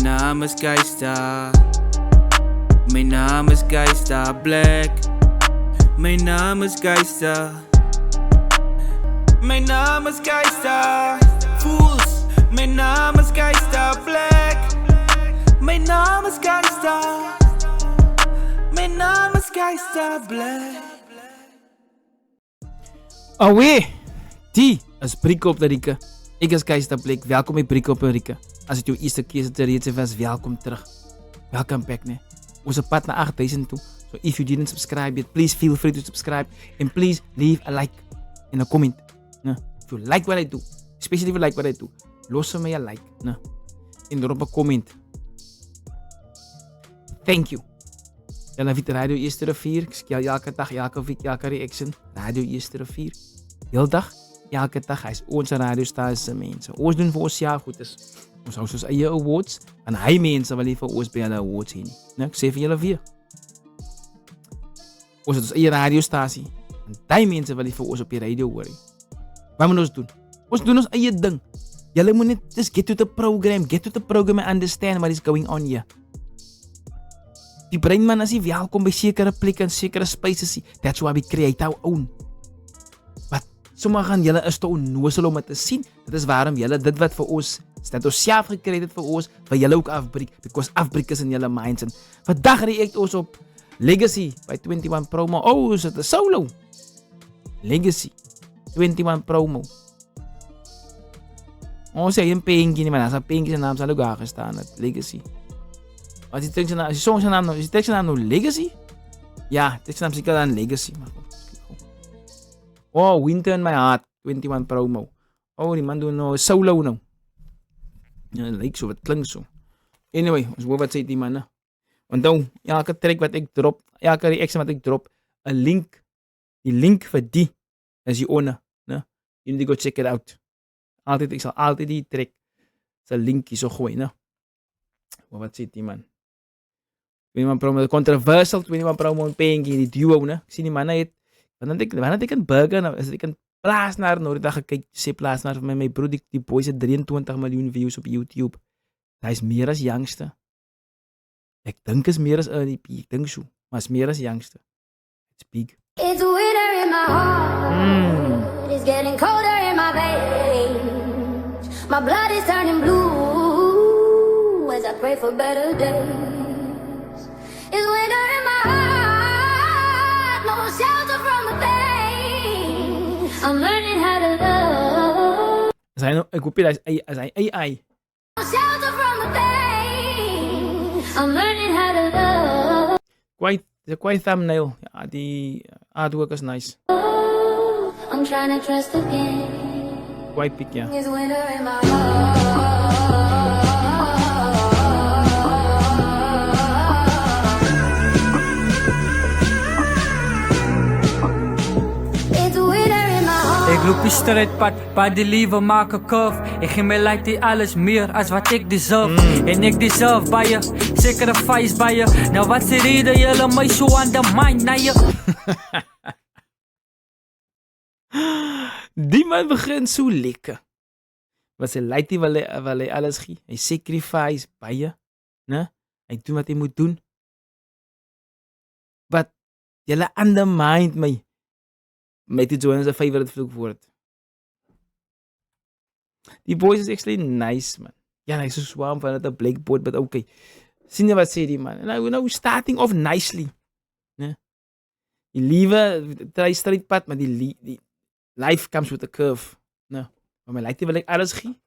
Mijn naam is Geista. Mijn naam is Geista Black. Mijn naam is Geista. Mijn naam is Geista. Fools. Mijn naam is Geista Black. Mijn naam is Geista. Mijn naam is Geista Black. Away! Die is Brico op de Rieke. Ik is Geista Black. Welkom bij Brico op de Rieke. Als het jouw eerste keer is te reeds was, welkom terug. Welkom back, nee. Onze pad naar 8000 toe. So if you didn't subscribe yet, please feel free to subscribe. And please leave a like and a comment. No. If you like what I do, especially if you like what I do, los me een like. No. En drop een comment. Thank you. Jelle weet Radio Eerste Rivier. Ik zie elke dag, elke week, elke reaction. Radio Eerste Rivier. Heel dag, elke dag. Hij is onze radiostasie mensen. Ons doen voor ons jaar goed is. Ons hou soos eie awards. En hy mense wil nie vir ons by hulle awards heen nie. Nou, ek sê vir julle weer. Ons het ons eie radiostasie. En die mense wil nie vir ons op die radio hoor nie. Wat moet ons doen? Ons doen ons eie ding. Julle moet net just get to the program. Get to the program and understand what is going on here. Die breinman is nie welkom by sekere plekke en sekere spaces. That's why we create our own. Wat sommige van julle is te onnozel om het te sien. Dit is waarom julle dit wat vir ons dat ons self gekry het vir ons, vir julle ook afbreek, because afbreek is in julle minds. En vandag react ons op Legacy by 21 Promo. Oh, is het een solo? Legacy 21 Promo. Oh, sê een penkie nie, maar as een penkie sy naam sal ook aangestaan het. Legacy. As die song sy naam nou Legacy? Ja, die naam sy dan Legacy. Oh, Winter in My Heart 21 Promo. Oh, die man doen nou solo nou. Ja, het lyk so, wat klink so. Anyway, ons hoor wat sê die man. Onthou, elke track wat ek drop, elke reaction wat ek drop, een link, die link vir die, is hieronder. You need to go check it out. Altyd, ek sal altyd die track, sy link hier so gooi, ne. Maar wat sê die man? 21 Promo, controversial 21 Promo en Penkie, die duo, ne. Ek sien die man het, wanneer het ek in Burger, nou, is ek in Plaasnaar, nou die dag gekyk, sê Plaasnaar vir my broer, die boys het 23 miljoen views op YouTube. Hy is meer as jongste. Ek dink is meer as RDP, ek dink so, maar is meer as jongste. It's big. It's winter in my heart, it's getting colder in my veins. My blood is turning blue as I pray for better days. It's winter in my heart, no more shelter from the pain. I'm learning how to love. As hy nou, ek hoop jy, as hy AI. Shelter from the pain. I'm learning how to love. Quite thumbnail. Ja, die artwork is nice. I'm trying to trust again. Quite big, ja. It's winter in my heart. Ik loop die strijdpad, bij die lieve maak een curve. Ik geef mij lijkt die alles meer als wat ik deserve. En ik deserve bij je, sacrifice bij je. Nou wat ze reden, jullie mij zo aan de mind naar je. Die man begint zo lekker. Wat ze lijkt die wel hij alles geeft. Hij sacrifice bij je. Ne? Hij doet wat hij moet doen. Wat jullie undermined mij. Matthew Jones is 'n favorite vloekwoord. Die boys is actually nice, man. Ja, hy is so swaam van het 'n blackboard, but okay. Sien jy wat sê die man? Nou starting off nicely. Né? Die liewe try straight pad, maar die life comes with a curve. Né? Maar my like wil ek alles gee.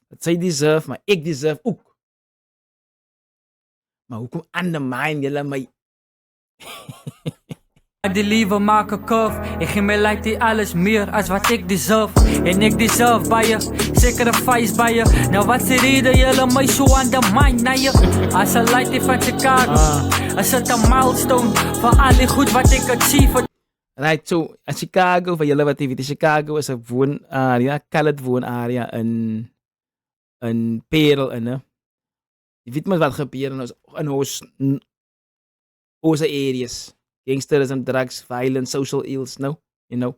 Wat sy deserve, maar ek deserve ook. Maar hoekom undermine julle my? Die lieve maak een curve. Ik geef mij lijkt die alles meer als wat ik deserve. En ik deserve bij je, sacrifice bij je. Nou wat ze reden, jullie mij zo aan de mind naar je. Als een light die van Chicago. Als het een milestone van al die goed wat ik achieve. Right, so in Chicago, vir julle wat jy weet, Chicago is 'n woonarea, colored woonarea in Parel in, né? Jy weet mos wat gebeur in ons areas. Gangsterism, drugs, violence, social ills, no? You know,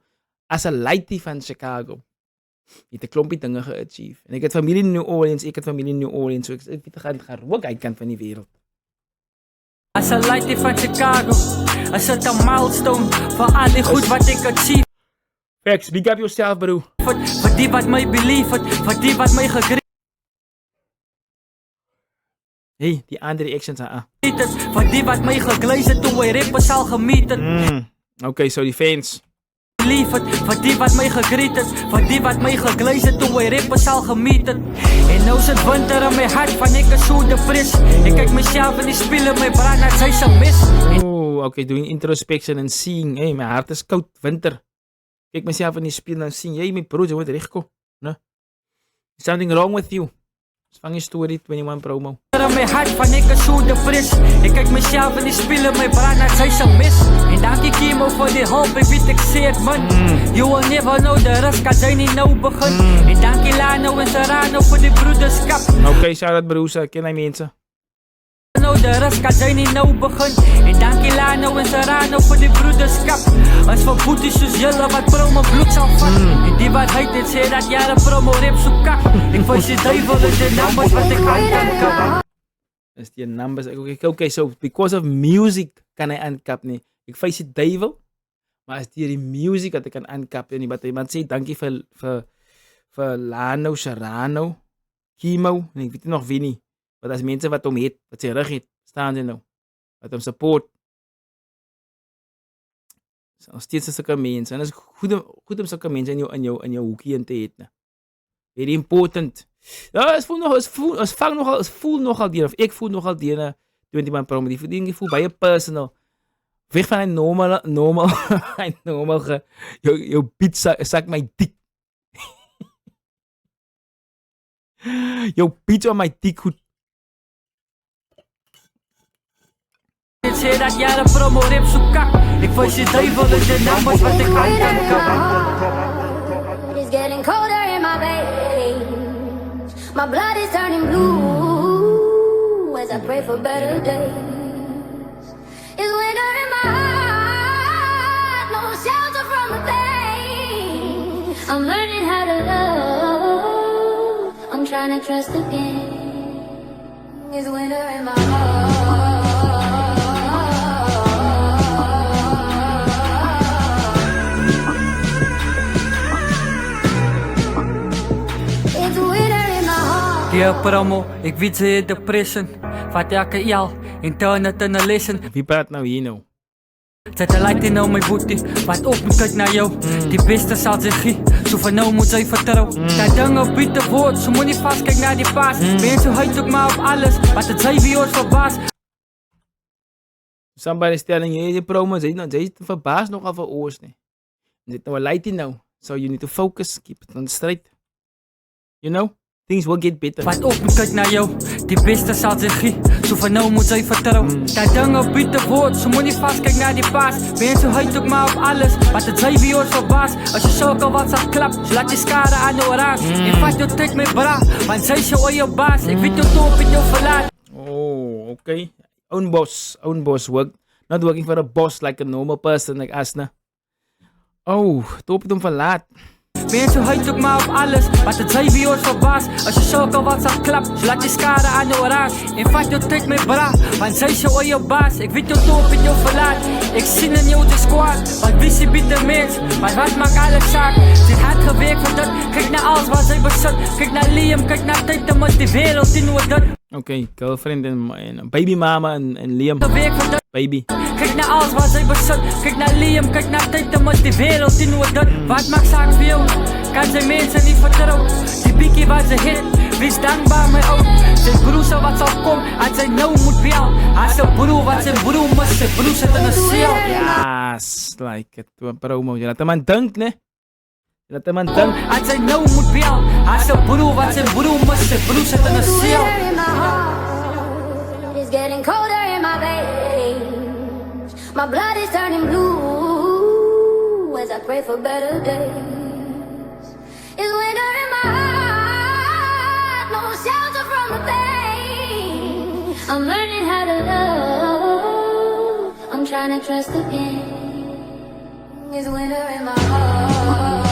as a lightie van Chicago. Het 'n klompie dinge ge-achieve. En ek het familie in New Orleans, ek het familie in New Orleans, so ek weet gaan rook uit kant van die wêreld. As 'n lightie van Chicago, as 'n milestone vir al die goed wat ek achieve. Facts, big up yourself, bro. Vir die wat my believe het, vir die wat my gegreet Hey, die ander reactions het, vir die wat my geglaze het toe hy rappers al gemeet het. Okay, so die fans. Believe het, vir die wat my gegreet het, vir die wat my geglaze het toe hy rappers al gemeet het. En nou sit winter in my hart van ek is so depressed. Ek kyk myself in die spieël en my brand as hy se mis. Oh, okay, doing introspection and seeing, hey, my hart is koud, winter. Kyk myself in die spieël en sien, jy my broer, jy moet regkom, né? Something wrong with you. Vang die story 21 promo. In my hart van ek is so depressed. Ek kyk myself in die spieël en my brand as hy se mis. En dankie Kimo vir die hulp, ek weet ek sê het man. You will never know the risk as hy nie nou begin. En dankie Lano en Serrano vir die broederskap. Okay, shout out broers, ken hy mense. Nou de risk as hy nie nou begin. En dankie Lano en Serrano vir die broederskap. As vir boeties soos julle wat promo bloed sal vat. En die wat hy het sê dat jare promo rap so kak. En vir die duivel is die numbers wat ek aankap. Is die numbers, okay, so because of music kan hy aankap nie. Ek face die duivel, maar is die music wat ek kan aankap nie. Wat iemand sê, dankie vir Lano, Serrano, Kimo, en ek weet nie nog wie nie. Wat as mense wat hom het, wat sy rug het, staan sy nou. Wat hom support. So, steeds is sulke mense. En is goed om sulke mense in jou hoekie in te het. Ne? Very important. Ja, es voel nogal deur, of ek voel nogal deur 21 promo. Die verdiening voel baie personal. Weg van een normal, jou beat sak my dik. Jou beat op my dik goed. Ek sê dat jare promo rap so kak. Ek voel die duivel in die numbers wat ek aankap. It's getting colder in my veins. My blood is turning blue as I pray for better days. It's winter in my heart, no shelter from the pain. I'm learning how to love, I'm trying to trust again. It's winter in my heart. Die promo, ek weet sy het depression. Vat elke jel en turn it in a lesson. Wie praat nou hier nou? Zet 'n light in nou my boetie, wat op en kyk na jou. Die beste sal sy gee, so van nou moet sy vertrou. Dat dinge bitter word, so moenie vaskyk na die pas. Mense hyt ook maar op alles, wat het sy wie ons verbaas. Somebody's telling you, die promo, sy het verbaas nogal vir oors nie. Jy het nou 'n light in nou, so you need to focus, keep it on straight. You know? Things will get better. Wat op en kyk na jou, die beste sal sy gee, so van nou moet sy vertrou. Dat dinge bitter word, so moenie vaskyk na die pas. Mense hyt ook maar op alles, wat het sy wie ons verbaas. As jy sukkel wat sal klap, so laat die skade aan jou raak. En vat jou tyd my bra, want sy is jou eie baas. Ek weet jou top en jou verlaat. Oh, okay. Own boss work. Not working for a boss like a normal person like us, ne? Oh, top het hom verlaat. Mense hyt ook maar op alles, wat het sy wie ons verbaas. As jy sukkel wat sal klap, so laat die skade aan jou raak. En vat jou tyd my bra, want sy is jou eie baas. Ek weet jou top en jou verlaat. Ek sien in jou die squad, wat wie sy bitter mens, maar wat maak alles saak. Sy het hard gewerk vir dit, kyk na alles wat sy besit. Kyk na Liam, kyk na tyd, dan moet die wêreld sien hoe dit. Okay, girlfriend en baby mama en Liam. Gewerk vir dit. Baby. Kyk na alles wat sy besit. Kyk na Liam, kyk na tyd, dan moet die wêreld sien hoe dit. Wat maak saak vir jou? Kan sy mense nie vertrou? Die bietjie wat sy het, wees dankbaar my ou. Sy broer sal wat sal kom, as sy nou moet bel. As sy broer wat sy broer mis, sy broer sit in 'n seel. Yes, like it. Toe 'n promo. Jy laat hom aan dink, né? Jy laat hom aan dink. As sy nou moet bel. As sy broer wat sy broer mis, sy broer sit in 'n seel. It's getting colder in my veins. My blood is turning blue as I pray for better days. It's winter in my heart, no shelter from the pain. I'm learning how to love, I'm trying to trust again. It's winter in my heart.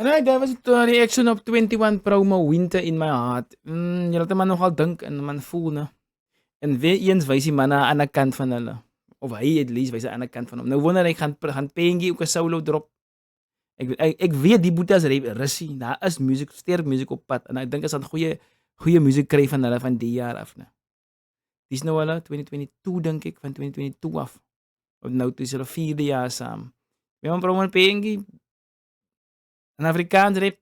Alright, dat was het reaction op 21 promo Winter in My Heart. Jy laat man nogal dink en man voel, ne? En weer eens wys die man aan 'n ander kant van hulle. Of hy at least wys 'n ander kant van hom. Nou wonder ek gaan Pengie ook 'n solo drop. Ek weet die boetas russie. Daar is musiek, sterk musiek op pad en ek dink as aan goeie musiek kry van hulle van die jaar af, ne? Dis nou al 2022 dink ek, van 2022 af. Of nou dis hulle 4de jaar saam. Wie man promo Pengie 'n Afrikaans rap.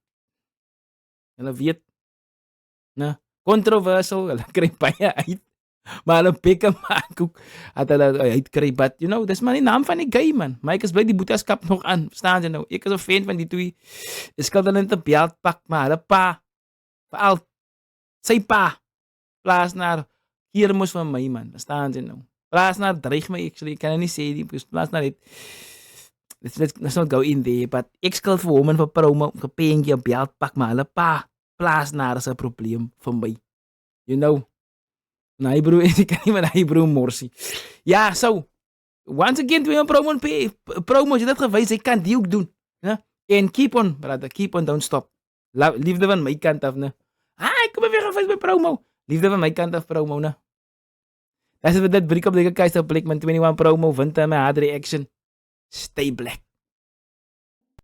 Hulle weet, né? Controversial, hulle kry baie uit. Maar hulle pikke maak ook dat hulle uitkry, but you know, dis maar die naam van die guy, man. Maar ek is bly die boetaskap nog aan, verstaan jy nou? Ek is 'n fan van die twee. Ek skuld hulle net 'n belt pak, maar hulle pa, veral sy pa, plaas naar hier mos van my, man. Verstaan jy nou? Plaas naar dreig my actually, ek kan nie sê die plaas naar dit. Let's not go in there, but ek skuld vir hom en vir promo, vir Pengie 'n belt pak, maar hulle pa, plaas naar is 'n probleem vir my. You know? Nee bro, ik kan niet met bro morsie. Ja, so. Once again, we promo, as jy dit gewys, ek kan die ook doen. Ja? En keep on, brother, keep on, don't stop. Liefde van my kant af, ne? Ek kom weer gewys by promo. Liefde van my kant af, promo, ne? Dat is dit break up, die Keizer Blackman 21 promo, Winter, my hard reaction. Stay black.